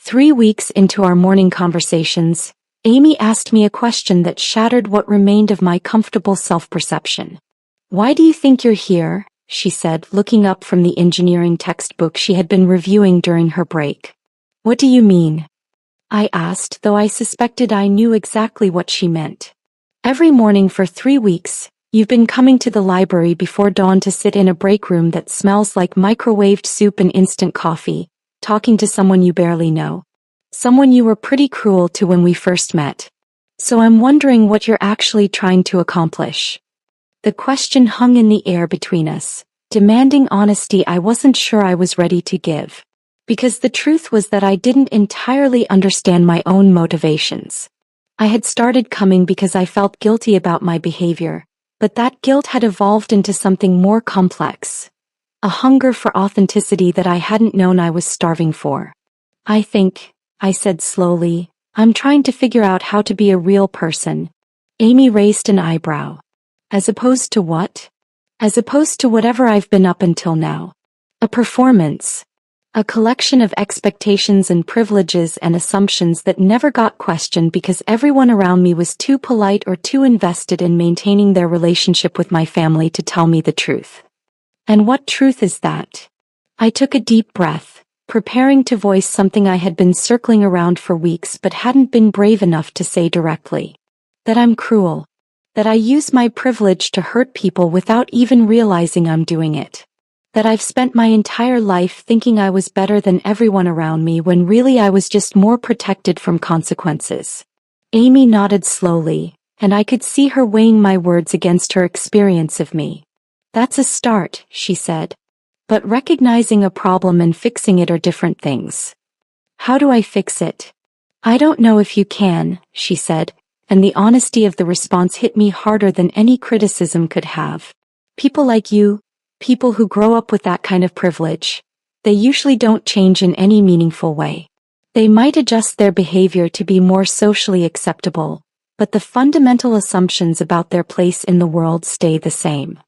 3 weeks into our morning conversations, Amy asked me a question that shattered what remained of my comfortable self-perception. "Why do you think you're here?" she said, looking up from the engineering textbook she had been reviewing during her break. "What do you mean?" I asked, though I suspected I knew exactly what she meant. "Every morning for 3 weeks, you've been coming to the library before dawn to sit in a break room that smells like microwaved soup and instant coffee, talking to someone you barely know. Someone you were pretty cruel to when we first met. So I'm wondering what you're actually trying to accomplish." The question hung in the air between us, demanding honesty I wasn't sure I was ready to give. Because the truth was that I didn't entirely understand my own motivations. I had started coming because I felt guilty about my behavior, but that guilt had evolved into something more complex. A hunger for authenticity that I hadn't known I was starving for. "I think," I said slowly, "I'm trying to figure out how to be a real person." Amy raised an eyebrow. "As opposed to what?" "As opposed to whatever I've been up until now. A performance. A collection of expectations and privileges and assumptions that never got questioned because everyone around me was too polite or too invested in maintaining their relationship with my family to tell me the truth." "And what truth is that?" I took a deep breath, preparing to voice something I had been circling around for weeks but hadn't been brave enough to say directly. "That I'm cruel. That I use my privilege to hurt people without even realizing I'm doing it. That I've spent my entire life thinking I was better than everyone around me when really I was just more protected from consequences." Amy nodded slowly, and I could see her weighing my words against her experience of me. "That's a start," she said. "But recognizing a problem and fixing it are different things." "How do I fix it?" "I don't know if you can," she said, and the honesty of the response hit me harder than any criticism could have. "People like you, people who grow up with that kind of privilege, they usually don't change in any meaningful way. They might adjust their behavior to be more socially acceptable, but the fundamental assumptions about their place in the world stay the same."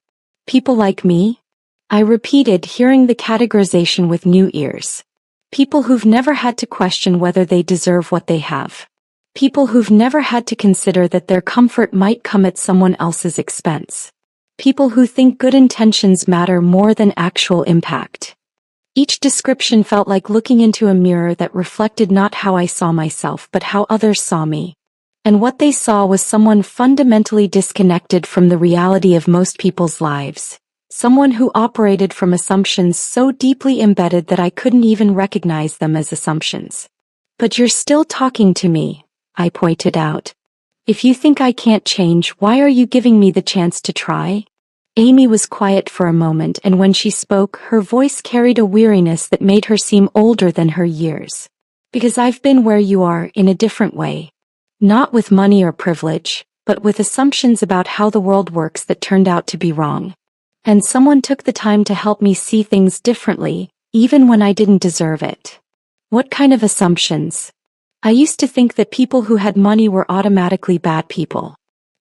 "People like me?" I repeated, hearing the categorization with new ears. "People who've never had to question whether they deserve what they have. People who've never had to consider that their comfort might come at someone else's expense. People who think good intentions matter more than actual impact." Each description felt like looking into a mirror that reflected not how I saw myself but how others saw me. And what they saw was someone fundamentally disconnected from the reality of most people's lives. Someone who operated from assumptions so deeply embedded that I couldn't even recognize them as assumptions. "But you're still talking to me," I pointed out. "If you think I can't change, why are you giving me the chance to try?" Amy was quiet for a moment, and when she spoke, her voice carried a weariness that made her seem older than her years. "Because I've been where you are in a different way. Not with money or privilege, but with assumptions about how the world works that turned out to be wrong. And someone took the time to help me see things differently, even when I didn't deserve it." "What kind of assumptions?" "I used to think that people who had money were automatically bad people.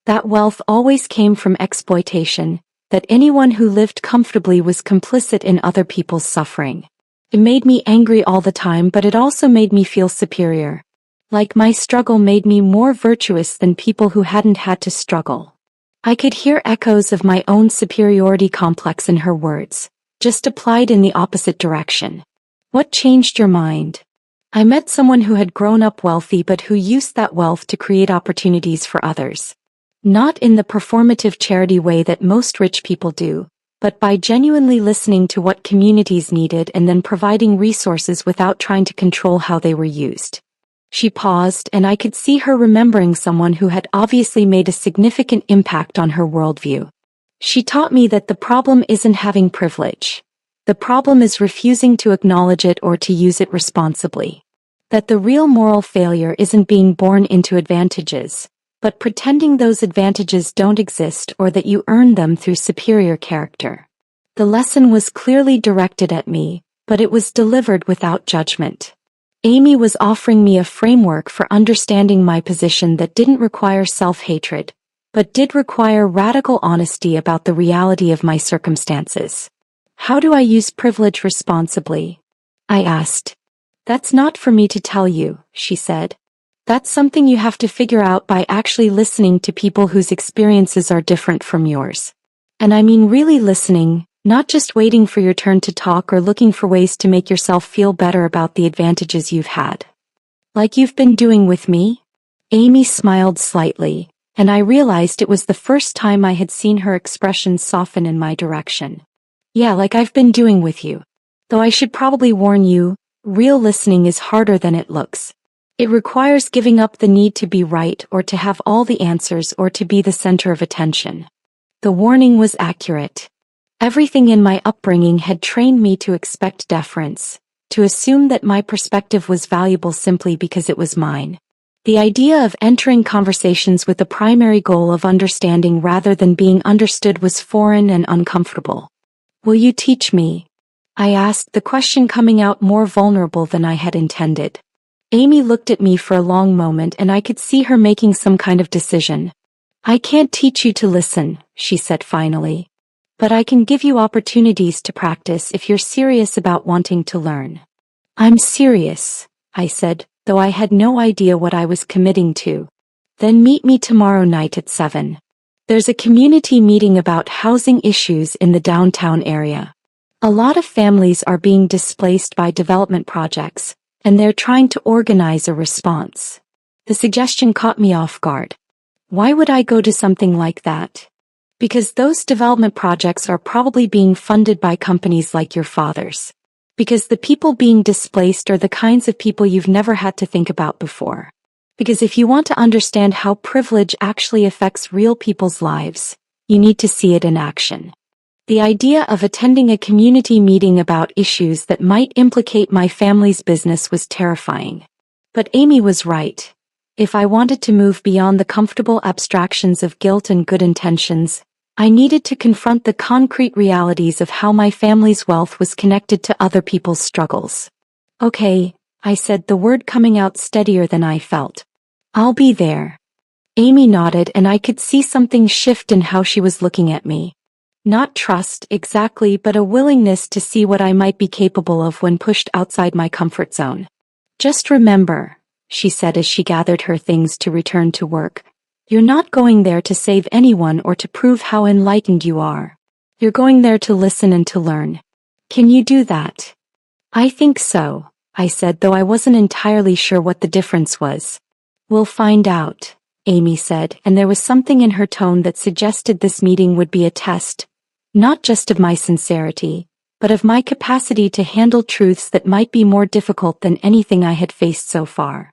That wealth always came from exploitation, that anyone who lived comfortably was complicit in other people's suffering. It made me angry all the time, but it also made me feel superior. Like my struggle made me more virtuous than people who hadn't had to struggle." I could hear echoes of my own superiority complex in her words, just applied in the opposite direction. "What changed your mind?" "I met someone who had grown up wealthy but who used that wealth to create opportunities for others. Not in the performative charity way that most rich people do, but by genuinely listening to what communities needed and then providing resources without trying to control how they were used." She paused, and I could see her remembering someone who had obviously made a significant impact on her worldview. "She taught me that the problem isn't having privilege. The problem is refusing to acknowledge it or to use it responsibly. That the real moral failure isn't being born into advantages, but pretending those advantages don't exist or that you earn them through superior character." The lesson was clearly directed at me, but it was delivered without judgment. Amy was offering me a framework for understanding my position that didn't require self-hatred, but did require radical honesty about the reality of my circumstances. "How do I use privilege responsibly?" I asked. That's not for me to tell you, she said. That's something you have to figure out by actually listening to people whose experiences are different from yours. And I mean really listening, not just waiting for your turn to talk or looking for ways to make yourself feel better about the advantages you've had. Like you've been doing with me? Amy smiled slightly, and I realized it was the first time I had seen her expression soften in my direction. Yeah, like I've been doing with you. Though I should probably warn you, real listening is harder than it looks. It requires giving up the need to be right or to have all the answers or to be the center of attention. The warning was accurate. Everything in my upbringing had trained me to expect deference, to assume that my perspective was valuable simply because it was mine. The idea of entering conversations with the primary goal of understanding rather than being understood was foreign and uncomfortable. Will you teach me? I asked, the question coming out more vulnerable than I had intended. Amy looked at me for a long moment and I could see her making some kind of decision. I can't teach you to listen, she said finally. But I can give you opportunities to practice if you're serious about wanting to learn. I'm serious, I said, though I had no idea what I was committing to. Then meet me tomorrow night at 7. There's a community meeting about housing issues in the downtown area. A lot of families are being displaced by development projects, and they're trying to organize a response. The suggestion caught me off guard. Why would I go to something like that? Because those development projects are probably being funded by companies like your father's. Because the people being displaced are the kinds of people you've never had to think about before. Because if you want to understand how privilege actually affects real people's lives, you need to see it in action. The idea of attending a community meeting about issues that might implicate my family's business was terrifying. But Amy was right. If I wanted to move beyond the comfortable abstractions of guilt and good intentions, I needed to confront the concrete realities of how my family's wealth was connected to other people's struggles. Okay, I said, the word coming out steadier than I felt. I'll be there. Amy nodded and I could see something shift in how she was looking at me. Not trust, exactly, but a willingness to see what I might be capable of when pushed outside my comfort zone. Just remember, she said as she gathered her things to return to work, you're not going there to save anyone or to prove how enlightened you are. You're going there to listen and to learn. Can you do that? I think so, I said, though I wasn't entirely sure what the difference was. We'll find out, Amy said, and there was something in her tone that suggested this meeting would be a test, not just of my sincerity, but of my capacity to handle truths that might be more difficult than anything I had faced so far.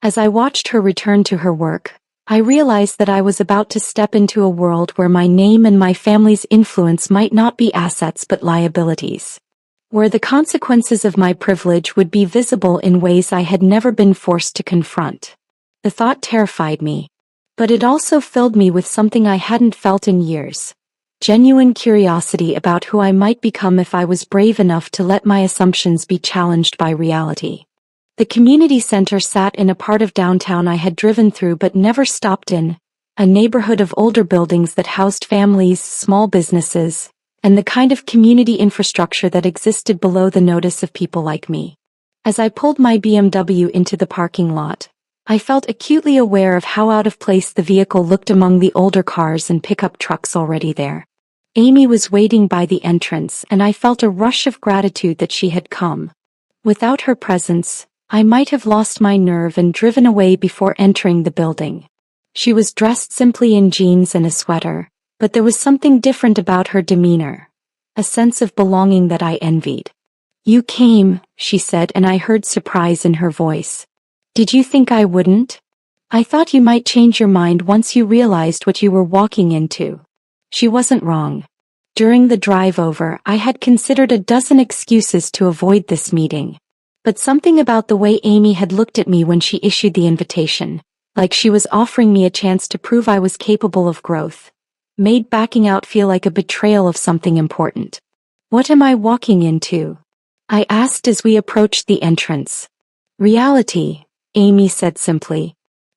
As I watched her return to her work, I realized that I was about to step into a world where my name and my family's influence might not be assets but liabilities. Where the consequences of my privilege would be visible in ways I had never been forced to confront. The thought terrified me. But it also filled me with something I hadn't felt in years. Genuine curiosity about who I might become if I was brave enough to let my assumptions be challenged by reality. The community center sat in a part of downtown I had driven through but never stopped in, a neighborhood of older buildings that housed families, small businesses, and the kind of community infrastructure that existed below the notice of people like me. As I pulled my BMW into the parking lot, I felt acutely aware of how out of place the vehicle looked among the older cars and pickup trucks already there. Amy was waiting by the entrance and I felt a rush of gratitude that she had come. Without her presence, I might have lost my nerve and driven away before entering the building. She was dressed simply in jeans and a sweater, but there was something different about her demeanor, a sense of belonging that I envied. You came, she said, and I heard surprise in her voice. Did you think I wouldn't? I thought you might change your mind once you realized what you were walking into. She wasn't wrong. During the drive over, I had considered a dozen excuses to avoid this meeting. But something about the way Amy had looked at me when she issued the invitation, like she was offering me a chance to prove I was capable of growth, made backing out feel like a betrayal of something important. What am I walking into? I asked as we approached the entrance. Reality, Amy said simply.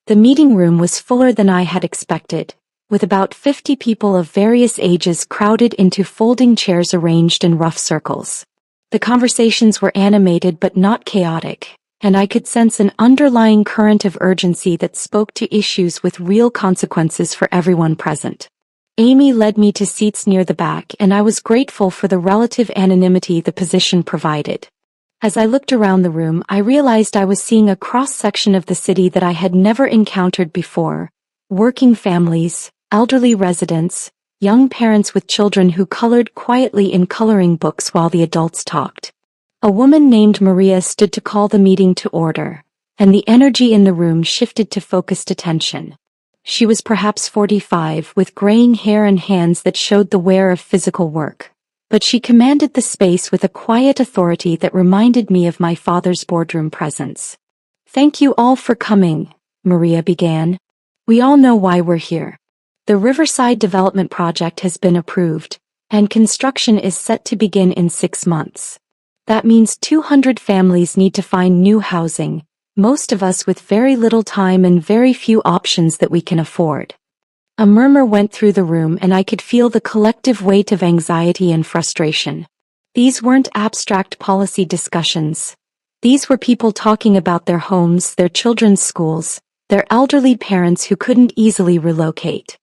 The meeting room was fuller than I had expected, with about 50 people of various ages crowded into folding chairs arranged in rough circles. The conversations were animated but not chaotic, and I could sense an underlying current of urgency that spoke to issues with real consequences for everyone present. Amy led me to seats near the back, and I was grateful for the relative anonymity the position provided. As I looked around the room, I realized I was seeing a cross-section of the city that I had never encountered before: working families, elderly residents, young parents with children who colored quietly in coloring books while the adults talked. A woman named Maria stood to call the meeting to order, and the energy in the room shifted to focused attention. She was perhaps 45, with graying hair and hands that showed the wear of physical work. But she commanded the space with a quiet authority that reminded me of my father's boardroom presence. "Thank you all for coming," Maria began. "We all know why we're here. The Riverside Development Project has been approved, and construction is set to begin in 6 months. That means 200 families need to find new housing, most of us with very little time and very few options that we can afford." A murmur went through the room, and I could feel the collective weight of anxiety and frustration. These weren't abstract policy discussions. These were people talking about their homes, their children's schools, their elderly parents who couldn't easily relocate.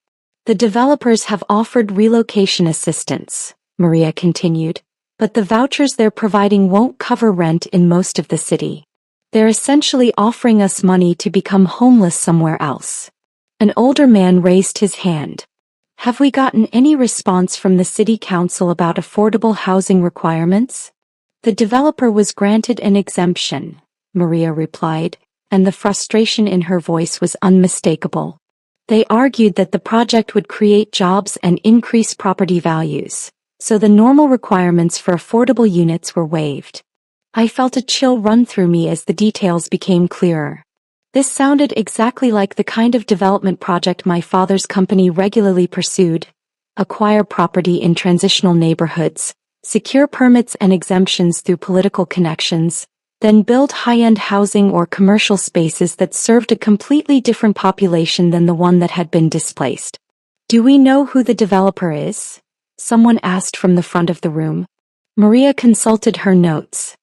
"The developers have offered relocation assistance," Maria continued, "but the vouchers they're providing won't cover rent in most of the city. They're essentially offering us money to become homeless somewhere else." An older man raised his hand. "Have we gotten any response from the city council about affordable housing requirements?" "The developer was granted an exemption," Maria replied, and the frustration in her voice was unmistakable. "They argued that the project would create jobs and increase property values, so the normal requirements for affordable units were waived." I felt a chill run through me as the details became clearer. This sounded exactly like the kind of development project my father's company regularly pursued: acquire property in transitional neighborhoods, secure permits and exemptions through political connections, then build high-end housing or commercial spaces that served a completely different population than the one that had been displaced. "Do we know who the developer is?" someone asked from the front of the room. Maria consulted her notes.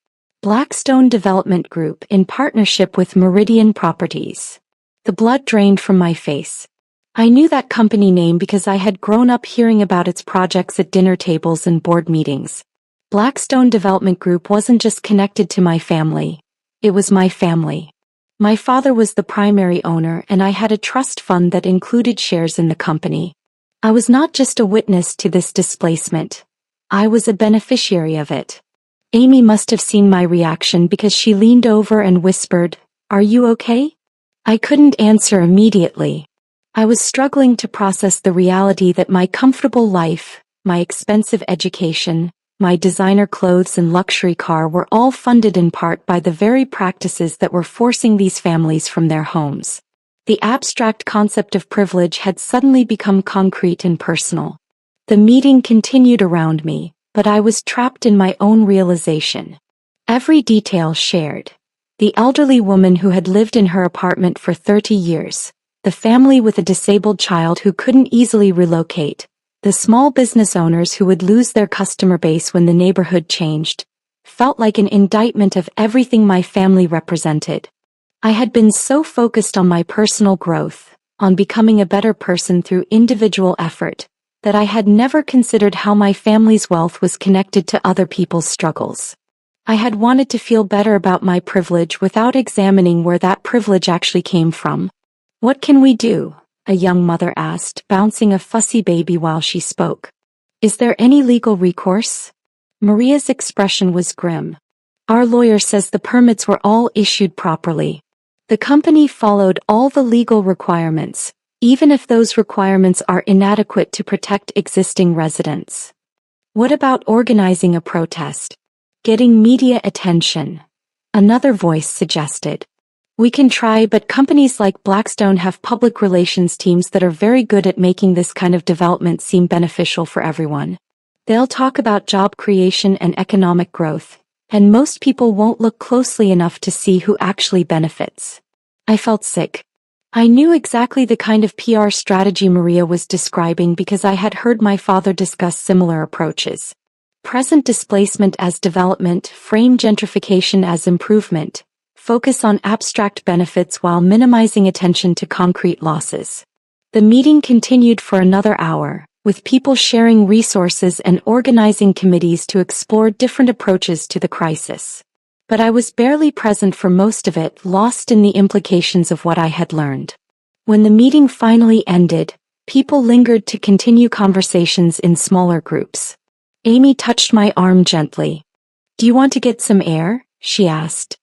"Blackstone Development Group in partnership with Meridian Properties." The blood drained from my face. I knew that company name because I had grown up hearing about its projects at dinner tables and board meetings. Blackstone Development Group wasn't just connected to my family. It was my family. My father was the primary owner, and I had a trust fund that included shares in the company. I was not just a witness to this displacement. I was a beneficiary of it. Amy must have seen my reaction because she leaned over and whispered, "Are you okay?" I couldn't answer immediately. I was struggling to process the reality that my comfortable life, my expensive education, my designer clothes and luxury car were all funded in part by the very practices that were forcing these families from their homes. The abstract concept of privilege had suddenly become concrete and personal. The meeting continued around me, but I was trapped in my own realization. Every detail shared. The elderly woman who had lived in her apartment for 30 years, the family with a disabled child who couldn't easily relocate, the small business owners who would lose their customer base when the neighborhood changed, felt like an indictment of everything my family represented. I had been so focused on my personal growth, on becoming a better person through individual effort, that I had never considered how my family's wealth was connected to other people's struggles. I had wanted to feel better about my privilege without examining where that privilege actually came from. "What can we do?" a young mother asked, bouncing a fussy baby while she spoke. "Is there any legal recourse?" Maria's expression was grim. "Our lawyer says the permits were all issued properly. The company followed all the legal requirements, even if those requirements are inadequate to protect existing residents." "What about organizing a protest? Getting media attention?" another voice suggested. "We can try, but companies like Blackstone have public relations teams that are very good at making this kind of development seem beneficial for everyone. They'll talk about job creation and economic growth, and most people won't look closely enough to see who actually benefits." I felt sick. I knew exactly the kind of PR strategy Maria was describing because I had heard my father discuss similar approaches. Present displacement as development, frame gentrification as improvement, focus on abstract benefits while minimizing attention to concrete losses. The meeting continued for another hour, with people sharing resources and organizing committees to explore different approaches to the crisis. But I was barely present for most of it, lost in the implications of what I had learned. When the meeting finally ended, people lingered to continue conversations in smaller groups. Amy touched my arm gently. "Do you want to get some air?" she asked.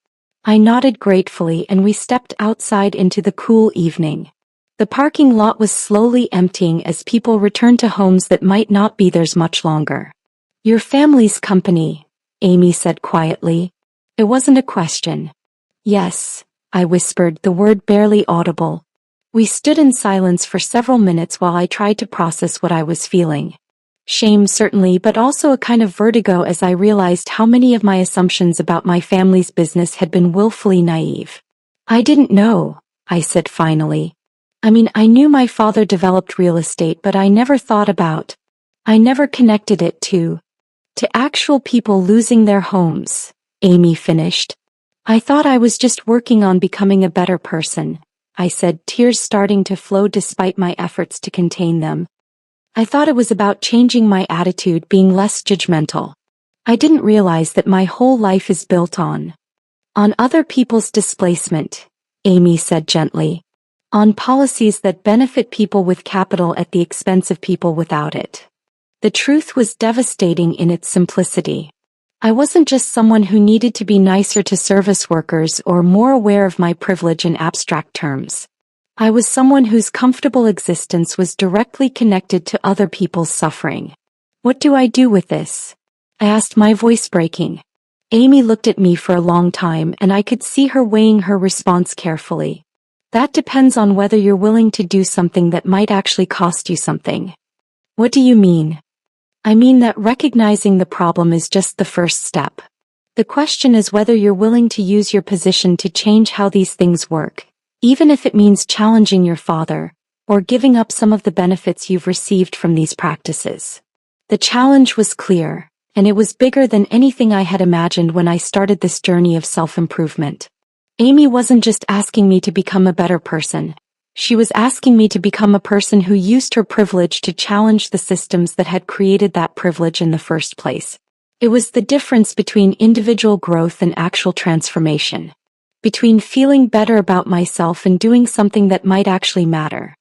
I nodded gratefully and we stepped outside into the cool evening. The parking lot was slowly emptying as people returned to homes that might not be theirs much longer. "Your family's company," Amy said quietly. It wasn't a question. "Yes," I whispered, the word barely audible. We stood in silence for several minutes while I tried to process what I was feeling. Shame certainly, but also a kind of vertigo as I realized how many of my assumptions about my family's business had been willfully naive. "I didn't know," I said finally. I knew my father developed real estate, but I never connected it to actual people losing their homes," Amy finished. "I thought I was just working on becoming a better person," I said, tears starting to flow despite my efforts to contain them. "I thought it was about changing my attitude, being less judgmental. I didn't realize that my whole life is built on other people's displacement," Amy said gently. "On policies that benefit people with capital at the expense of people without it." The truth was devastating in its simplicity. I wasn't just someone who needed to be nicer to service workers or more aware of my privilege in abstract terms. I was someone whose comfortable existence was directly connected to other people's suffering. "What do I do with this?" I asked, my voice breaking. Amy looked at me for a long time and I could see her weighing her response carefully. "That depends on whether you're willing to do something that might actually cost you something." "What do you mean?" "I mean that recognizing the problem is just the first step. The question is whether you're willing to use your position to change how these things work, even if it means challenging your father, or giving up some of the benefits you've received from these practices." The challenge was clear, and it was bigger than anything I had imagined when I started this journey of self-improvement. Amy wasn't just asking me to become a better person. She was asking me to become a person who used her privilege to challenge the systems that had created that privilege in the first place. It was the difference between individual growth and actual transformation. Between feeling better about myself and doing something that might actually matter.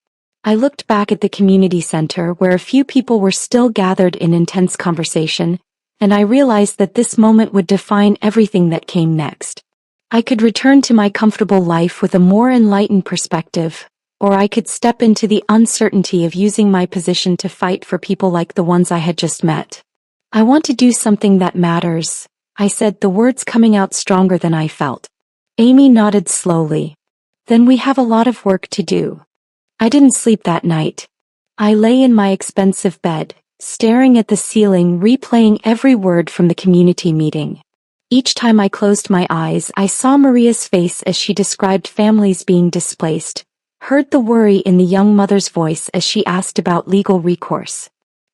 I looked back at the community center where a few people were still gathered in intense conversation, and I realized that this moment would define everything that came next. I could return to my comfortable life with a more enlightened perspective, or I could step into the uncertainty of using my position to fight for people like the ones I had just met. "I want to do something that matters," I said, the words coming out stronger than I felt. Amy nodded slowly. "Then we have a lot of work to do." I didn't sleep that night. I lay in my expensive bed, staring at the ceiling, replaying every word from the community meeting. Each time I closed my eyes, I saw Maria's face as she described families being displaced, heard the worry in the young mother's voice as she asked about legal recourse.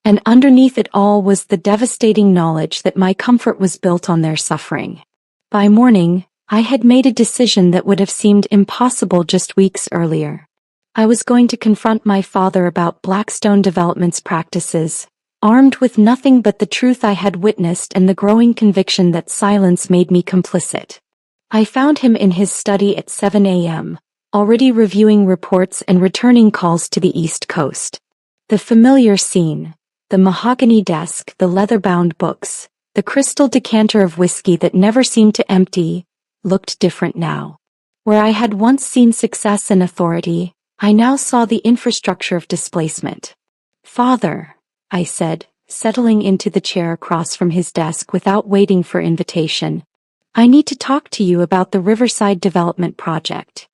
And underneath it all was the devastating knowledge that my comfort was built on their suffering. By morning, I had made a decision that would have seemed impossible just weeks earlier. I was going to confront my father about Blackstone Development's practices, armed with nothing but the truth I had witnessed and the growing conviction that silence made me complicit. I found him in his study at 7 a.m., already reviewing reports and returning calls to the East Coast. The familiar scene, the mahogany desk, the leather-bound books, the crystal decanter of whiskey that never seemed to empty, looked different now. Where I had once seen success and authority, I now saw the infrastructure of displacement. "Father," I said, settling into the chair across from his desk without waiting for invitation, "I need to talk to you about the Riverside Development Project."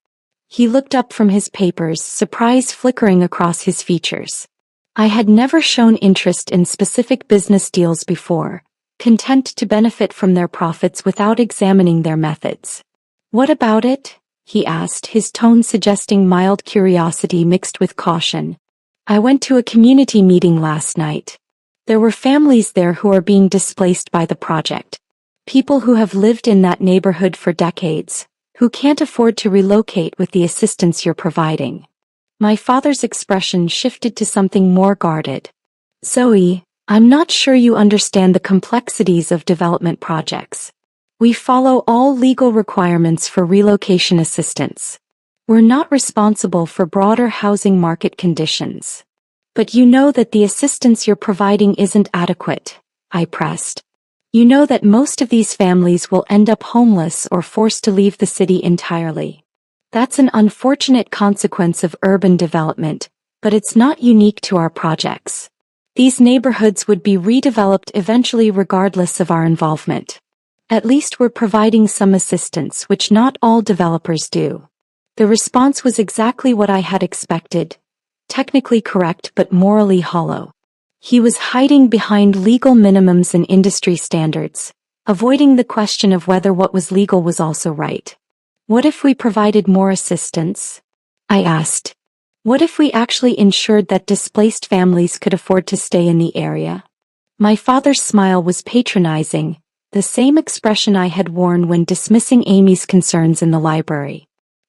He looked up from his papers, surprise flickering across his features. I had never shown interest in specific business deals before, content to benefit from their profits without examining their methods. "What about it?" he asked, his tone suggesting mild curiosity mixed with caution. "I went to a community meeting last night. There were families there who are being displaced by the project. People who have lived in that neighborhood for decades, who can't afford to relocate with the assistance you're providing. My father's expression shifted to something more guarded. Zoe, I'm not sure you understand the complexities of development projects. We follow all legal requirements for relocation assistance. We're not responsible for broader housing market conditions. But you know that the assistance you're providing isn't adequate, I pressed. You know that most of these families will end up homeless or forced to leave the city entirely. That's an unfortunate consequence of urban development, but it's not unique to our projects. These neighborhoods would be redeveloped eventually regardless of our involvement. At least we're providing some assistance, which not all developers do. The response was exactly what I had expected. Technically correct but morally hollow. He was hiding behind legal minimums and industry standards, avoiding the question of whether what was legal was also right. What if we provided more assistance? I asked. What if we actually ensured that displaced families could afford to stay in the area? My father's smile was patronizing, the same expression I had worn when dismissing Amy's concerns in the library.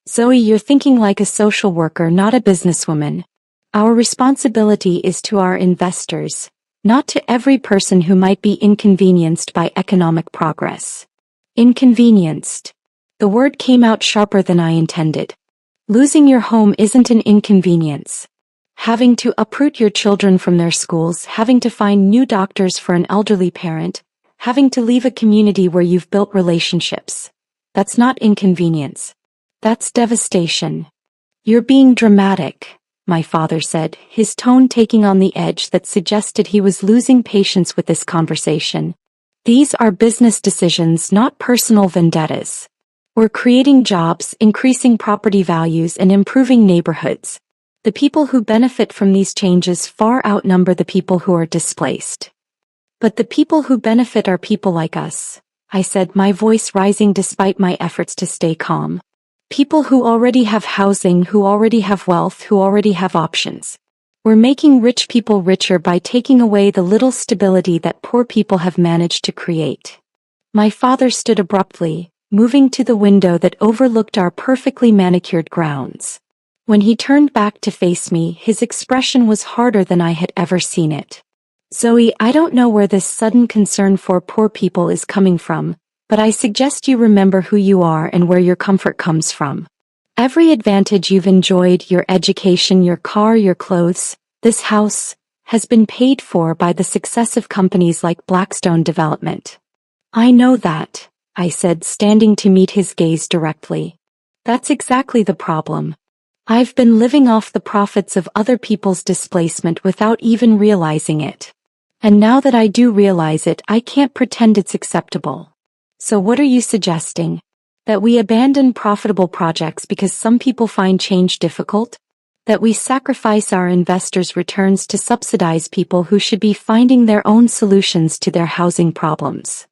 Zoe, you're thinking like a social worker, not a businesswoman. Our responsibility is to our investors, not to every person who might be inconvenienced by economic progress. Inconvenienced. The word came out sharper than I intended. Losing your home isn't an inconvenience. Having to uproot your children from their schools, having to find new doctors for an elderly parent, having to leave a community where you've built relationships. That's not inconvenience. That's devastation. You're being dramatic, my father said, his tone taking on the edge that suggested he was losing patience with this conversation. These are business decisions, not personal vendettas. We're creating jobs, increasing property values, and improving neighborhoods. The people who benefit from these changes far outnumber the people who are displaced. But the people who benefit are people like us, I said, my voice rising despite my efforts to stay calm. People who already have housing, who already have wealth, who already have options. We're making rich people richer by taking away the little stability that poor people have managed to create. My father stood abruptly, moving to the window that overlooked our perfectly manicured grounds. When he turned back to face me, his expression was harder than I had ever seen it. Zoe, I don't know where this sudden concern for poor people is coming from, but I suggest you remember who you are and where your comfort comes from. Every advantage you've enjoyed, your education, your car, your clothes, this house, has been paid for by the success of companies like Blackstone Development. I know that, I said, standing to meet his gaze directly. That's exactly the problem. I've been living off the profits of other people's displacement without even realizing it. And now that I do realize it, I can't pretend it's acceptable. So what are you suggesting? That we abandon profitable projects because some people find change difficult? That we sacrifice our investors' returns to subsidize people who should be finding their own solutions to their housing problems?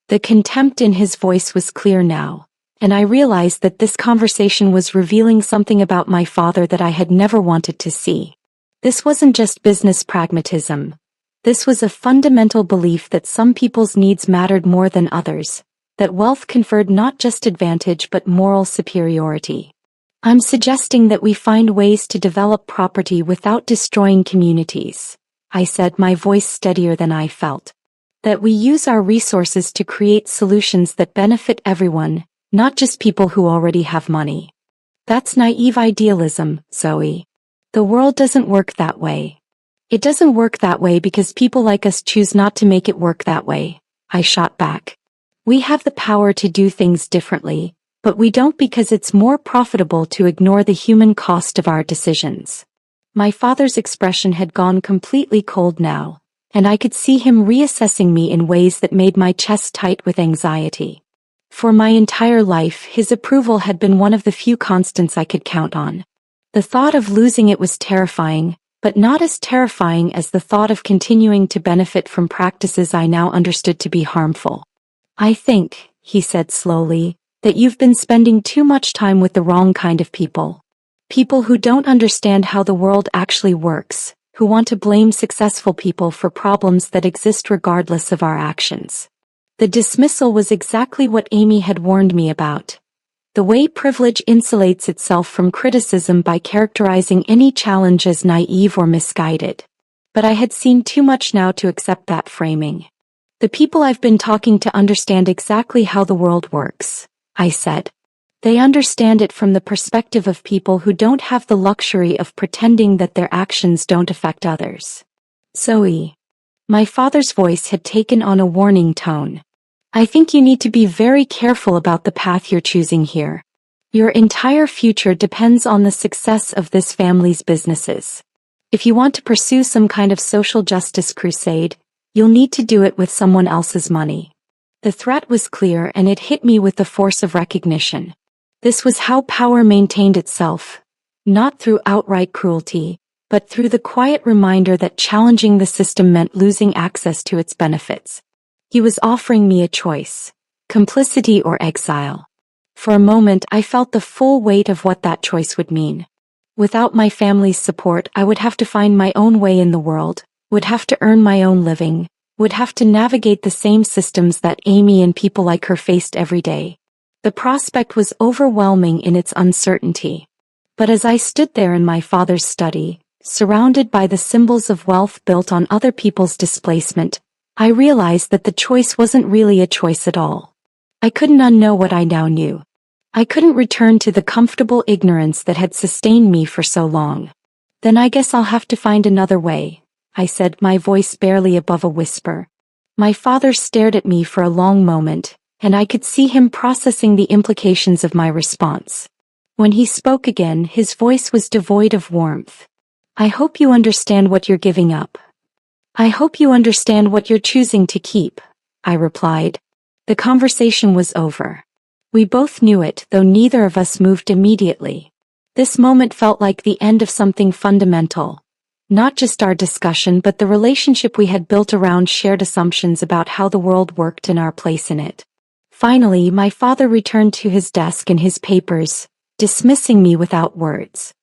The contempt in his voice was clear now, and I realized that this conversation was revealing something about my father that I had never wanted to see. This wasn't just business pragmatism. This was a fundamental belief that some people's needs mattered more than others, that wealth conferred not just advantage but moral superiority. I'm suggesting that we find ways to develop property without destroying communities, I said, my voice steadier than I felt. That we use our resources to create solutions that benefit everyone, not just people who already have money. That's naive idealism, Zoe. The world doesn't work that way. It doesn't work that way because people like us choose not to make it work that way, I shot back. We have the power to do things differently, but we don't because it's more profitable to ignore the human cost of our decisions. My father's expression had gone completely cold now, and I could see him reassessing me in ways that made my chest tight with anxiety. For my entire life, his approval had been one of the few constants I could count on. The thought of losing it was terrifying, but not as terrifying as the thought of continuing to benefit from practices I now understood to be harmful. I think, he said slowly, that you've been spending too much time with the wrong kind of people. People who don't understand how the world actually works, who want to blame successful people for problems that exist regardless of our actions. The dismissal was exactly what Amy had warned me about. The way privilege insulates itself from criticism by characterizing any challenge as naive or misguided. But I had seen too much now to accept that framing. The people I've been talking to understand exactly how the world works, I said. They understand it from the perspective of people who don't have the luxury of pretending that their actions don't affect others. Zoe. My father's voice had taken on a warning tone. I think you need to be very careful about the path you're choosing here. Your entire future depends on the success of this family's businesses. If you want to pursue some kind of social justice crusade, you'll need to do it with someone else's money. The threat was clear and it hit me with the force of recognition. This was how power maintained itself, not through outright cruelty, but through the quiet reminder that challenging the system meant losing access to its benefits. He was offering me a choice, complicity or exile. For a moment I felt the full weight of what that choice would mean. Without my family's support, I would have to find my own way in the world, would have to earn my own living, would have to navigate the same systems that Amy and people like her faced every day. The prospect was overwhelming in its uncertainty. But as I stood there in my father's study, surrounded by the symbols of wealth built on other people's displacement, I realized that the choice wasn't really a choice at all. I couldn't unknow what I now knew. I couldn't return to the comfortable ignorance that had sustained me for so long. Then I guess I'll have to find another way, I said, my voice barely above a whisper. My father stared at me for a long moment, and I could see him processing the implications of my response. When he spoke again, his voice was devoid of warmth. I hope you understand what you're giving up. I hope you understand what you're choosing to keep, I replied. The conversation was over. We both knew it, though neither of us moved immediately. This moment felt like the end of something fundamental. Not just our discussion, but the relationship we had built around shared assumptions about how the world worked and our place in it. Finally, my father returned to his desk and his papers, dismissing me without words.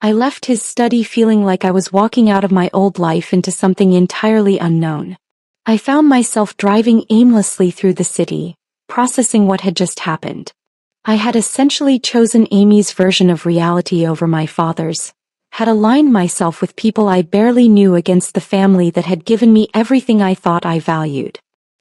I left his study feeling like I was walking out of my old life into something entirely unknown. I found myself driving aimlessly through the city, processing what had just happened. I had essentially chosen Amy's version of reality over my father's, had aligned myself with people I barely knew against the family that had given me everything I thought I valued.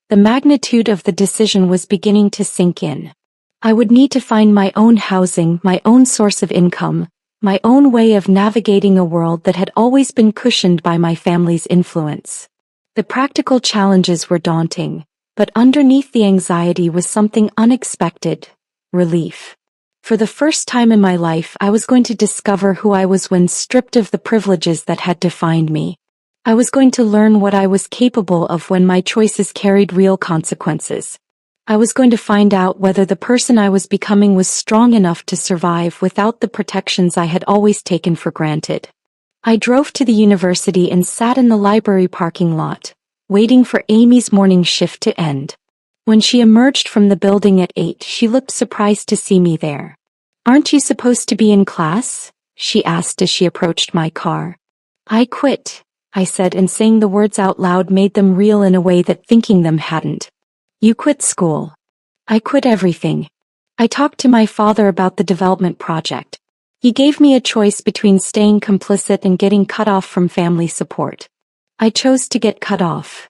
The magnitude of the decision was beginning to sink in. I would need to find my own housing, my own source of income, my own way of navigating a world that had always been cushioned by my family's influence. The practical challenges were daunting, but underneath the anxiety was something unexpected: relief. For the first time in my life, I was going to discover who I was when stripped of the privileges that had defined me. I was going to learn what I was capable of when my choices carried real consequences. I was going to find out whether the person I was becoming was strong enough to survive without the protections I had always taken for granted. I drove to the university and sat in the library parking lot, waiting for Amy's morning shift to end. When she emerged from the building at 8, she looked surprised to see me there. "Aren't you supposed to be in class?" she asked as she approached my car. "I quit," I said, and saying the words out loud made them real in a way that thinking them hadn't. "You quit school." "I quit everything." I talked to my father about the development project. He gave me a choice between staying complicit and getting cut off from family support. I chose to get cut off.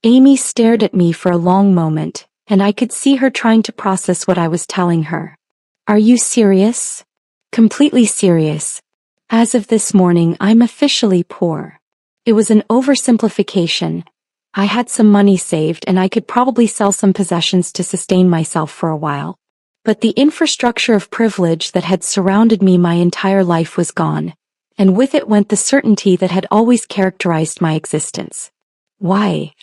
Amy stared at me for a long moment, and I could see her trying to process what I was telling her. "Are you serious?" "Completely serious. As of this morning, I'm officially poor." It was an oversimplification. I had some money saved and I could probably sell some possessions to sustain myself for a while. But the infrastructure of privilege that had surrounded me my entire life was gone, and with it went the certainty that had always characterized my existence. "Why?"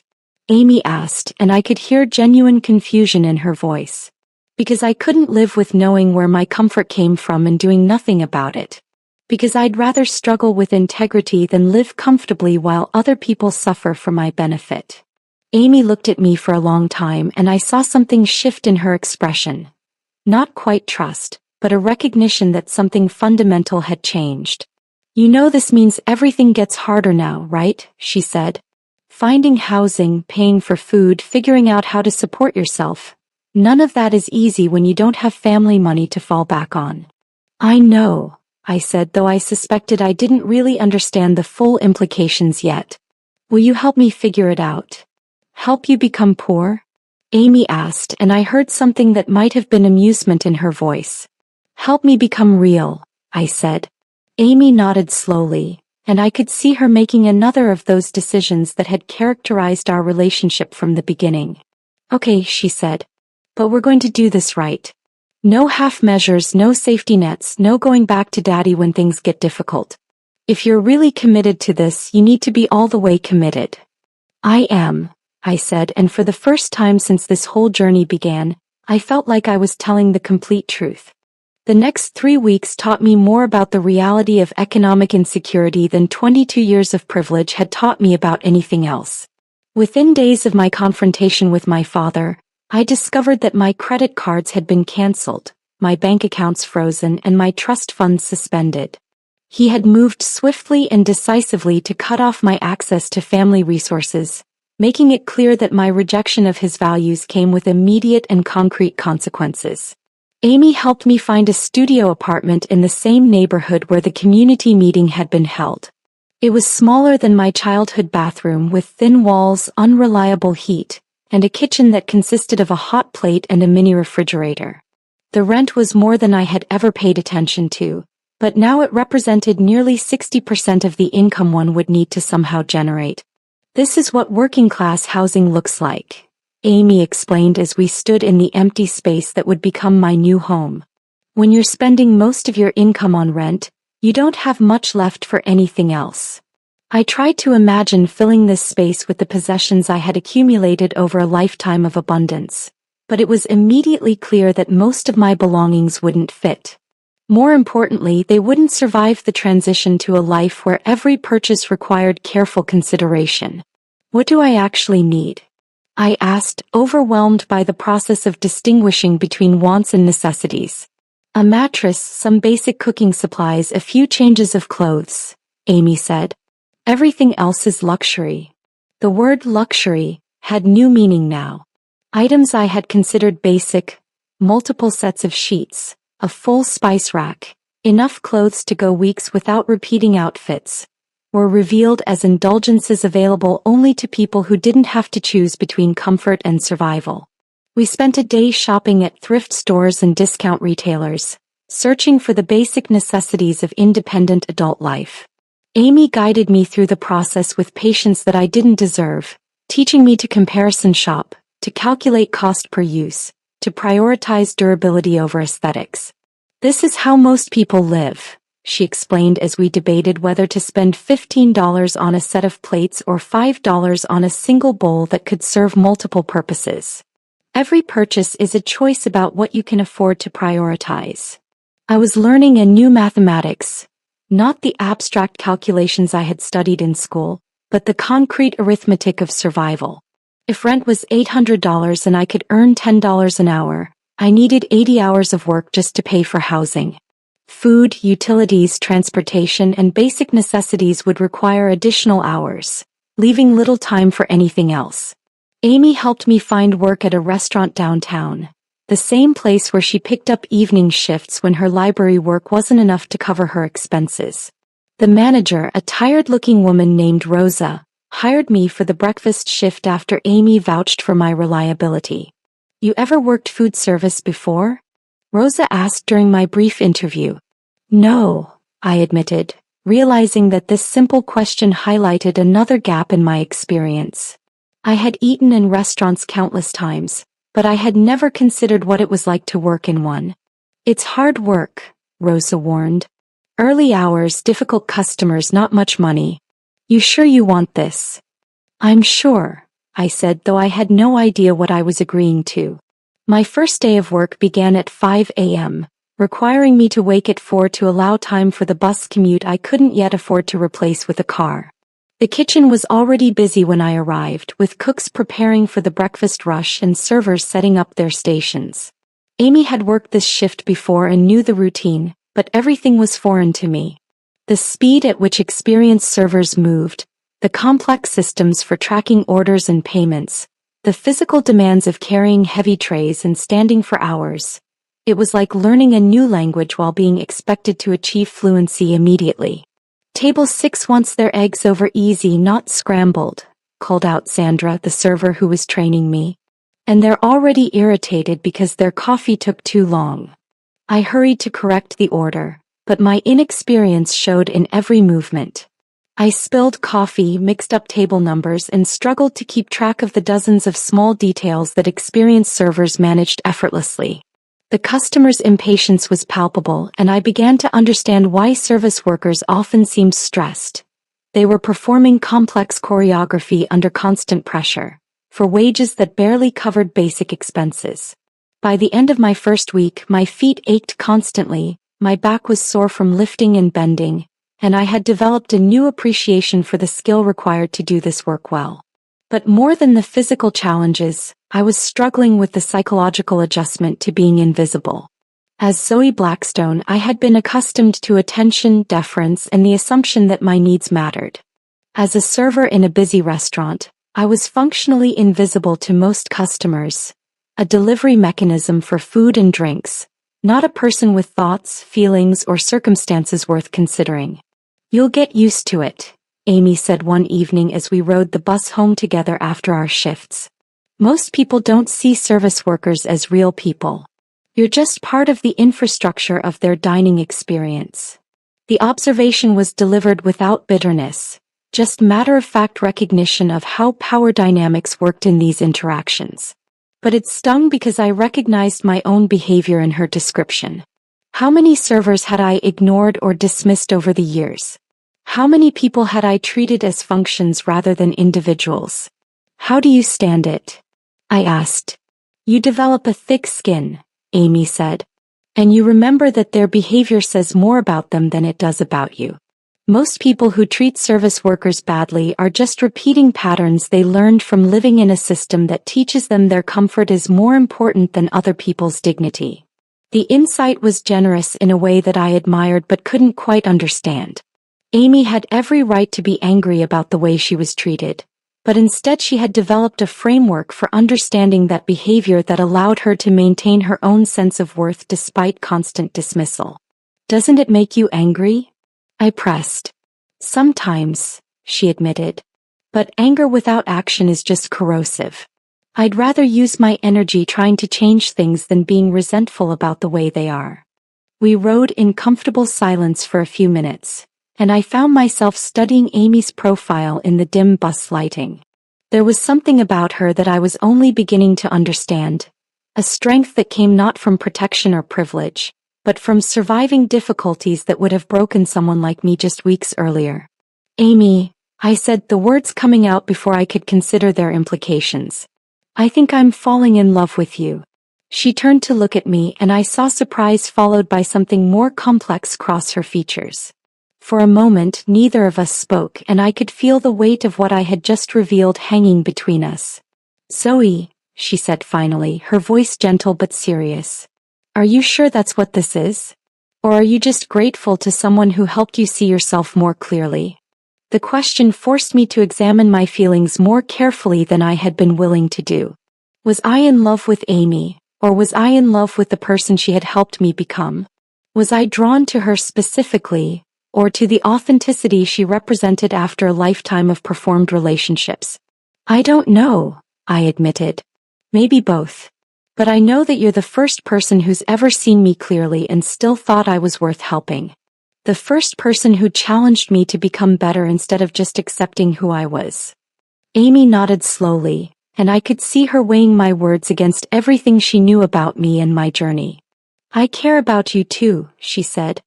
Amy asked, and I could hear genuine confusion in her voice. "Because I couldn't live with knowing where my comfort came from and doing nothing about it. Because I'd rather struggle with integrity than live comfortably while other people suffer for my benefit." Amy looked at me for a long time and I saw something shift in her expression. Not quite trust, but a recognition that something fundamental had changed. "You know this means everything gets harder now, right?" she said. "Finding housing, paying for food, figuring out how to support yourself. None of that is easy when you don't have family money to fall back on. I know, I said, though I suspected I didn't really understand the full implications yet. Will you help me figure it out? Help you become poor? Amy asked, and I heard something that might have been amusement in her voice. Help me become real, I said. Amy nodded slowly, and I could see her making another of those decisions that had characterized our relationship from the beginning. Okay, she said. But we're going to do this right. No half measures, no safety nets, no going back to daddy when things get difficult. If you're really committed to this, you need to be all the way committed. I am, I said, and for the first time since this whole journey began, I felt like I was telling the complete truth. The next 3 weeks taught me more about the reality of economic insecurity than 22 years of privilege had taught me about anything else. Within days of my confrontation with my father, I discovered that my credit cards had been canceled, my bank accounts frozen, and my trust funds suspended. He had moved swiftly and decisively to cut off my access to family resources, making it clear that my rejection of his values came with immediate and concrete consequences. Amy helped me find a studio apartment in the same neighborhood where the community meeting had been held. It was smaller than my childhood bathroom, with thin walls, unreliable heat, and a kitchen that consisted of a hot plate and a mini refrigerator. The rent was more than I had ever paid attention to, but now it represented nearly 60% of the income one would need to somehow generate. This is what working-class housing looks like, Amy explained as we stood in the empty space that would become my new home. When you're spending most of your income on rent, you don't have much left for anything else. I tried to imagine filling this space with the possessions I had accumulated over a lifetime of abundance, but it was immediately clear that most of my belongings wouldn't fit. More importantly, they wouldn't survive the transition to a life where every purchase required careful consideration. What do I actually need? I asked, overwhelmed by the process of distinguishing between wants and necessities. A mattress, some basic cooking supplies, a few changes of clothes, Amy said. Everything else is luxury. The word luxury had new meaning now. Items I had considered basic, multiple sets of sheets, a full spice rack, enough clothes to go weeks without repeating outfits, were revealed as indulgences available only to people who didn't have to choose between comfort and survival. We spent a day shopping at thrift stores and discount retailers, searching for the basic necessities of independent adult life. Amy guided me through the process with patience that I didn't deserve, teaching me to comparison shop, to calculate cost per use, to prioritize durability over aesthetics. This is how most people live, she explained as we debated whether to spend $15 on a set of plates or $5 on a single bowl that could serve multiple purposes. Every purchase is a choice about what you can afford to prioritize. I was learning a new mathematics, not the abstract calculations I had studied in school, but the concrete arithmetic of survival. If rent was $800 and I could earn $10 an hour, I needed 80 hours of work just to pay for housing. Food, utilities, transportation, and basic necessities would require additional hours, leaving little time for anything else. Amy helped me find work at a restaurant downtown, the same place where she picked up evening shifts when her library work wasn't enough to cover her expenses. The manager, a tired-looking woman named Rosa, hired me for the breakfast shift after Amy vouched for my reliability. You ever worked food service before? Rosa asked during my brief interview. No, I admitted, realizing that this simple question highlighted another gap in my experience. I had eaten in restaurants countless times, but I had never considered what it was like to work in one. It's hard work, Rosa warned. Early hours, difficult customers, not much money. You sure you want this? I'm sure, I said, though I had no idea what I was agreeing to. My first day of work began at 5 a.m., requiring me to wake at 4 to allow time for the bus commute I couldn't yet afford to replace with a car. The kitchen was already busy when I arrived, with cooks preparing for the breakfast rush and servers setting up their stations. Amy had worked this shift before and knew the routine, but everything was foreign to me. The speed at which experienced servers moved, the complex systems for tracking orders and payments, The physical demands of carrying heavy trays and standing for hours. It was like learning a new language while being expected to achieve fluency immediately. Table 6 wants their eggs over easy, not scrambled, called out Sandra, the server who was training me. And they're already irritated because their coffee took too long. I hurried to correct the order, but my inexperience showed in every movement. I spilled coffee, mixed up table numbers, and struggled to keep track of the dozens of small details that experienced servers managed effortlessly. The customer's impatience was palpable, and I began to understand why service workers often seemed stressed. They were performing complex choreography under constant pressure, for wages that barely covered basic expenses. By the end of my first week, my feet ached constantly, my back was sore from lifting and bending, and I had developed a new appreciation for the skill required to do this work well. But more than the physical challenges, I was struggling with the psychological adjustment to being invisible. As Zoe Blackstone, I had been accustomed to attention, deference, and the assumption that my needs mattered. As a server in a busy restaurant, I was functionally invisible to most customers, a delivery mechanism for food and drinks, not a person with thoughts, feelings, or circumstances worth considering. "You'll get used to it," Amy said one evening as we rode the bus home together after our shifts. "Most people don't see service workers as real people. You're just part of the infrastructure of their dining experience." The observation was delivered without bitterness, just matter-of-fact recognition of how power dynamics worked in these interactions. But it stung because I recognized my own behavior in her description. How many servers had I ignored or dismissed over the years? How many people had I treated as functions rather than individuals? "How do you stand it?" I asked. "You develop a thick skin," Amy said. "And you remember that their behavior says more about them than it does about you. Most people who treat service workers badly are just repeating patterns they learned from living in a system that teaches them their comfort is more important than other people's dignity." The insight was generous in a way that I admired but couldn't quite understand. Amy had every right to be angry about the way she was treated, but instead she had developed a framework for understanding that behavior that allowed her to maintain her own sense of worth despite constant dismissal. "Doesn't it make you angry?" I pressed. "Sometimes," she admitted. "But anger without action is just corrosive. I'd rather use my energy trying to change things than being resentful about the way they are." We rode in comfortable silence for a few minutes, and I found myself studying Amy's profile in the dim bus lighting. There was something about her that I was only beginning to understand, a strength that came not from protection or privilege, but from surviving difficulties that would have broken someone like me just weeks earlier. "Amy," I said, the words coming out before I could consider their implications. "I think I'm falling in love with you." She turned to look at me and I saw surprise followed by something more complex cross her features. For a moment neither of us spoke and I could feel the weight of what I had just revealed hanging between us. "Zoe," she said finally, her voice gentle but serious. "Are you sure that's what this is? Or are you just grateful to someone who helped you see yourself more clearly?" The question forced me to examine my feelings more carefully than I had been willing to do. Was I in love with Amy, or was I in love with the person she had helped me become? Was I drawn to her specifically, or to the authenticity she represented after a lifetime of performed relationships? "I don't know," I admitted. "Maybe both. But I know that you're the first person who's ever seen me clearly and still thought I was worth helping. The first person who challenged me to become better instead of just accepting who I was." Amy nodded slowly, and I could see her weighing my words against everything she knew about me and my journey. "I care about you too," she said.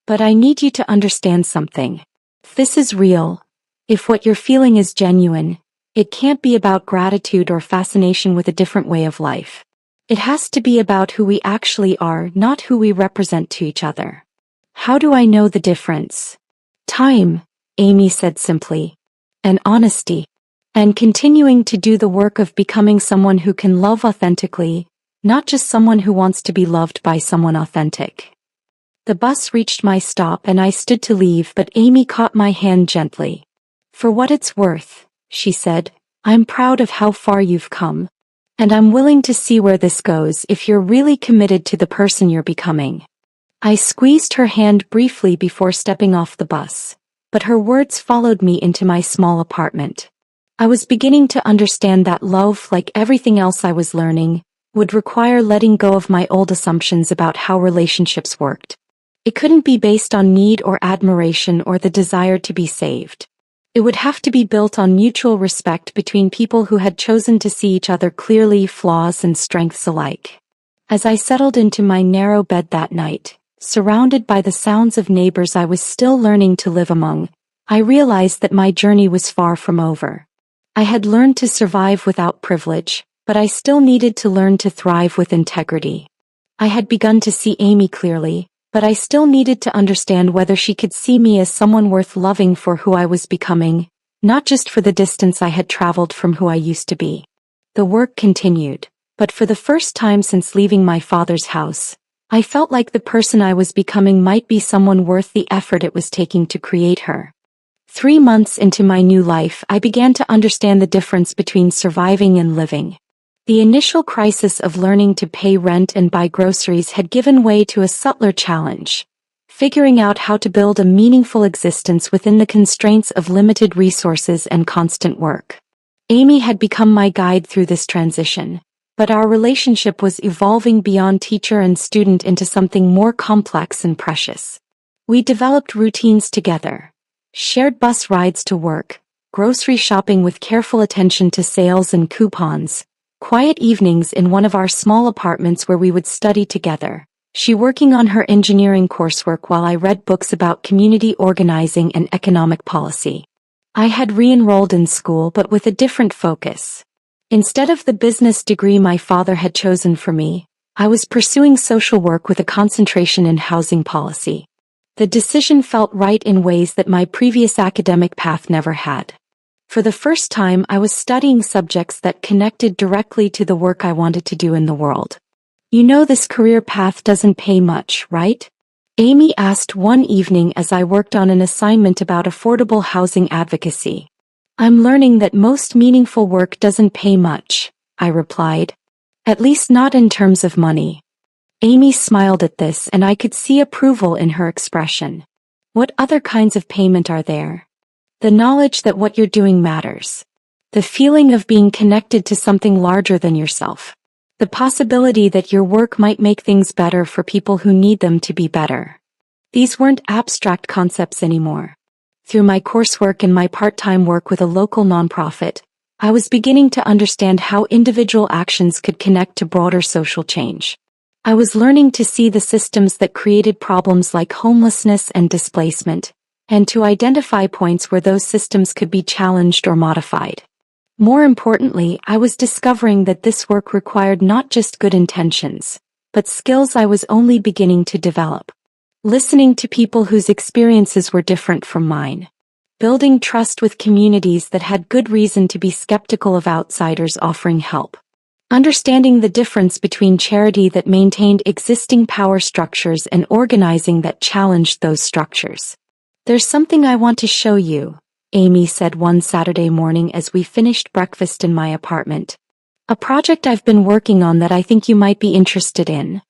"But I need you to understand something. If this is real, if what you're feeling is genuine, it can't be about gratitude or fascination with a different way of life. It has to be about who we actually are, not who we represent to each other." "How do I know the difference?" "Time," Amy said simply. "And honesty. And continuing to do the work of becoming someone who can love authentically, not just someone who wants to be loved by someone authentic." The bus reached my stop and I stood to leave, but Amy caught my hand gently. "For what it's worth," she said, I'm proud of how far you've come. And I'm willing to see where this goes if you're really committed to the person you're becoming. I squeezed her hand briefly before stepping off the bus, but her words followed me into my small apartment. I was beginning to understand that love, like everything else I was learning, would require letting go of my old assumptions about how relationships worked. It couldn't be based on need or admiration or the desire to be saved. It would have to be built on mutual respect between people who had chosen to see each other clearly, flaws and strengths alike. As I settled into my narrow bed that night, surrounded by the sounds of neighbors I was still learning to live among, I realized that my journey was far from over. I had learned to survive without privilege, but I still needed to learn to thrive with integrity. I had begun to see Amy clearly, but I still needed to understand whether she could see me as someone worth loving for who I was becoming, not just for the distance I had traveled from who I used to be. The work continued, but for the first time since leaving my father's house, I felt like the person I was becoming might be someone worth the effort it was taking to create her. 3 months into my new life, I began to understand the difference between surviving and living. The initial crisis of learning to pay rent and buy groceries had given way to a subtler challenge: figuring out how to build a meaningful existence within the constraints of limited resources and constant work. Amy had become my guide through this transition, but our relationship was evolving beyond teacher and student into something more complex and precious. We developed routines together: shared bus rides to work, grocery shopping with careful attention to sales and coupons, quiet evenings in one of our small apartments where we would study together, she working on her engineering coursework while I read books about community organizing and economic policy. I had re-enrolled in school, but with a different focus. Instead of the business degree my father had chosen for me, I was pursuing social work with a concentration in housing policy. The decision felt right in ways that my previous academic path never had. For the first time, I was studying subjects that connected directly to the work I wanted to do in the world. "You know, this career path doesn't pay much, right?" Amy asked one evening as I worked on an assignment about affordable housing advocacy. "I'm learning that most meaningful work doesn't pay much," I replied. "At least not in terms of money." Amy smiled at this, and I could see approval in her expression. "What other kinds of payment are there?" "The knowledge that what you're doing matters. The feeling of being connected to something larger than yourself. The possibility that your work might make things better for people who need them to be better." These weren't abstract concepts anymore. Through my coursework and my part-time work with a local nonprofit, I was beginning to understand how individual actions could connect to broader social change. I was learning to see the systems that created problems like homelessness and displacement, and to identify points where those systems could be challenged or modified. More importantly, I was discovering that this work required not just good intentions, but skills I was only beginning to develop. Listening to people whose experiences were different from mine. Building trust with communities that had good reason to be skeptical of outsiders offering help. Understanding the difference between charity that maintained existing power structures and organizing that challenged those structures. "There's something I want to show you," Amy said one Saturday morning as we finished breakfast in my apartment. "A project I've been working on that I think you might be interested in."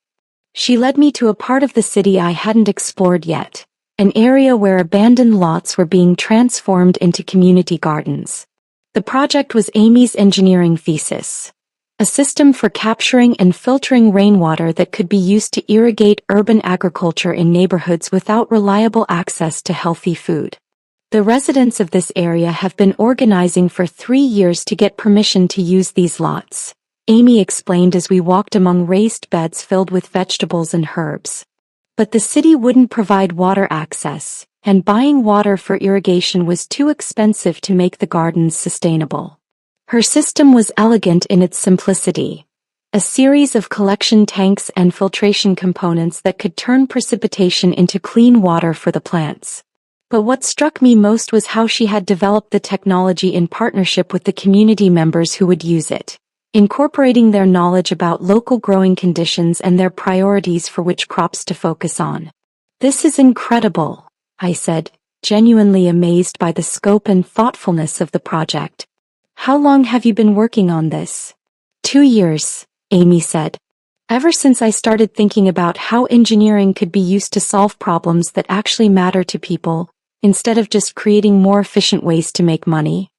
She led me to a part of the city I hadn't explored yet, an area where abandoned lots were being transformed into community gardens. The project was Amy's engineering thesis. A system for capturing and filtering rainwater that could be used to irrigate urban agriculture in neighborhoods without reliable access to healthy food. The residents of this area have been organizing for 3 years to get permission to use these lots, Amy explained as we walked among raised beds filled with vegetables and herbs. But the city wouldn't provide water access, and buying water for irrigation was too expensive to make the gardens sustainable. Her system was elegant in its simplicity. A series of collection tanks and filtration components that could turn precipitation into clean water for the plants. But what struck me most was how she had developed the technology in partnership with the community members who would use it, incorporating their knowledge about local growing conditions and their priorities for which crops to focus on. "This is incredible," I said, genuinely amazed by the scope and thoughtfulness of the project. How long have you been working on this? 2 years, Amy said. Ever since I started thinking about how engineering could be used to solve problems that actually matter to people, instead of just creating more efficient ways to make money.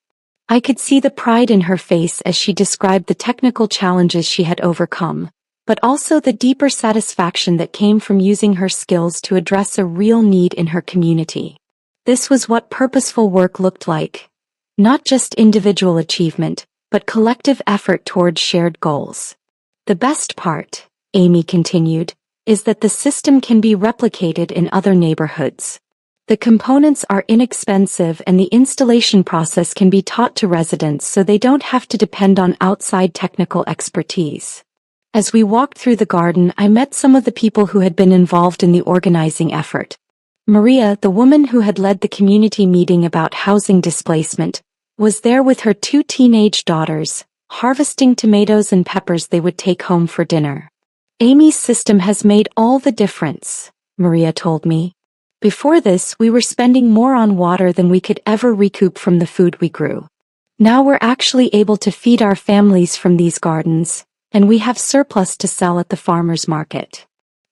I could see the pride in her face as she described the technical challenges she had overcome, but also the deeper satisfaction that came from using her skills to address a real need in her community. This was what purposeful work looked like. Not just individual achievement, but collective effort towards shared goals. The best part, Amy continued, is that the system can be replicated in other neighborhoods. The components are inexpensive and the installation process can be taught to residents so they don't have to depend on outside technical expertise. As we walked through the garden, I met some of the people who had been involved in the organizing effort. Maria, the woman who had led the community meeting about housing displacement, was there with her 2 teenage daughters, harvesting tomatoes and peppers they would take home for dinner. Amy's system has made all the difference, Maria told me. Before this, we were spending more on water than we could ever recoup from the food we grew. Now we're actually able to feed our families from these gardens, and we have surplus to sell at the farmer's market.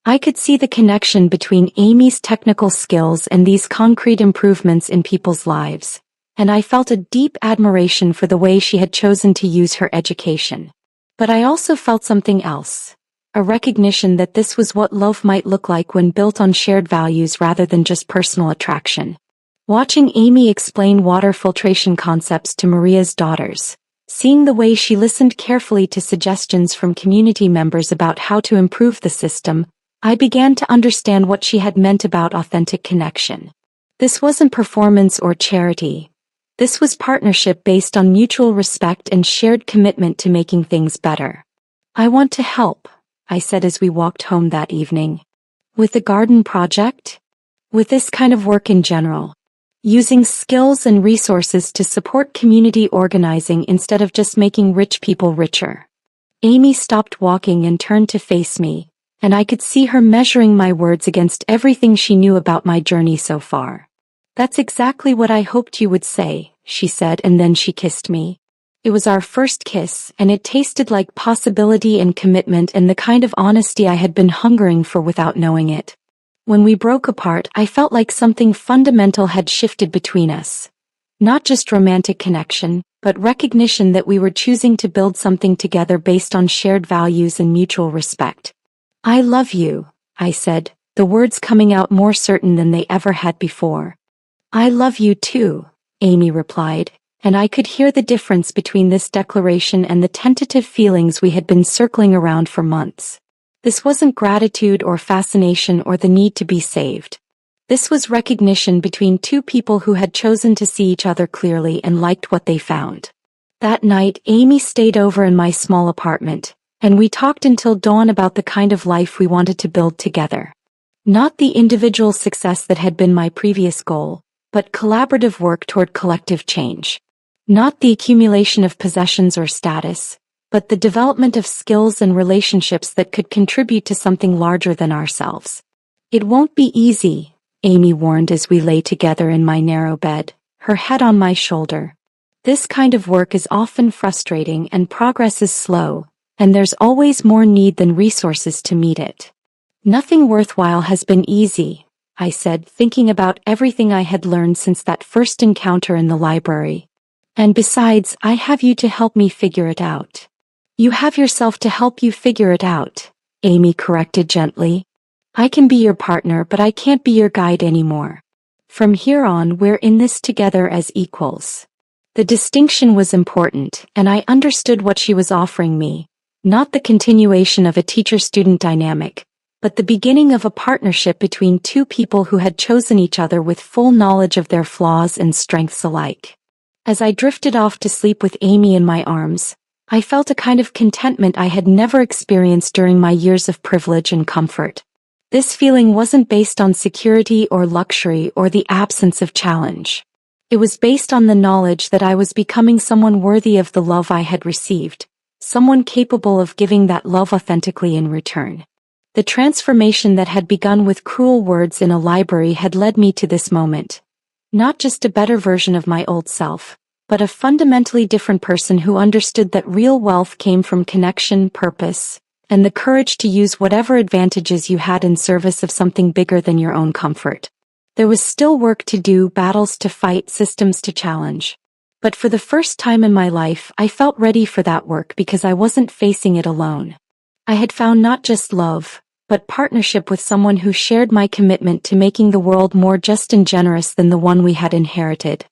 I could see the connection between Amy's technical skills and these concrete improvements in people's lives, and I felt a deep admiration for the way she had chosen to use her education. But I also felt something else. A recognition that this was what love might look like when built on shared values rather than just personal attraction. Watching Amy explain water filtration concepts to Maria's daughters, seeing the way she listened carefully to suggestions from community members about how to improve the system, I began to understand what she had meant about authentic connection. This wasn't performance or charity. This was partnership based on mutual respect and shared commitment to making things better. I want to help, I said as we walked home that evening. With the garden project? With this kind of work in general. Using skills and resources to support community organizing instead of just making rich people richer. Amy stopped walking and turned to face me, and I could see her measuring my words against everything she knew about my journey so far. That's exactly what I hoped you would say, she said, and then she kissed me. It was our first kiss, and it tasted like possibility and commitment and the kind of honesty I had been hungering for without knowing it. When we broke apart, I felt like something fundamental had shifted between us. Not just romantic connection, but recognition that we were choosing to build something together based on shared values and mutual respect. I love you, I said, the words coming out more certain than they ever had before. I love you too, Amy replied. And I could hear the difference between this declaration and the tentative feelings we had been circling around for months. This wasn't gratitude or fascination or the need to be saved. This was recognition between 2 people who had chosen to see each other clearly and liked what they found. That night, Amy stayed over in my small apartment, and we talked until dawn about the kind of life we wanted to build together. Not the individual success that had been my previous goal, but collaborative work toward collective change. Not the accumulation of possessions or status, but the development of skills and relationships that could contribute to something larger than ourselves. It won't be easy, Amy warned as we lay together in my narrow bed, her head on my shoulder. This kind of work is often frustrating and progress is slow, and there's always more need than resources to meet it. Nothing worthwhile has been easy, I said, thinking about everything I had learned since that first encounter in the library. And besides, I have you to help me figure it out. You have yourself to help you figure it out, Amy corrected gently. I can be your partner, but I can't be your guide anymore. From here on, we're in this together as equals. The distinction was important, and I understood what she was offering me. Not the continuation of a teacher-student dynamic, but the beginning of a partnership between 2 people who had chosen each other with full knowledge of their flaws and strengths alike. As I drifted off to sleep with Amy in my arms, I felt a kind of contentment I had never experienced during my years of privilege and comfort. This feeling wasn't based on security or luxury or the absence of challenge. It was based on the knowledge that I was becoming someone worthy of the love I had received, someone capable of giving that love authentically in return. The transformation that had begun with cruel words in a library had led me to this moment. Not just a better version of my old self, but a fundamentally different person who understood that real wealth came from connection, purpose, and the courage to use whatever advantages you had in service of something bigger than your own comfort. There was still work to do, battles to fight, systems to challenge. But for the first time in my life, I felt ready for that work because I wasn't facing it alone. I had found not just love, but partnership with someone who shared my commitment to making the world more just and generous than the one we had inherited.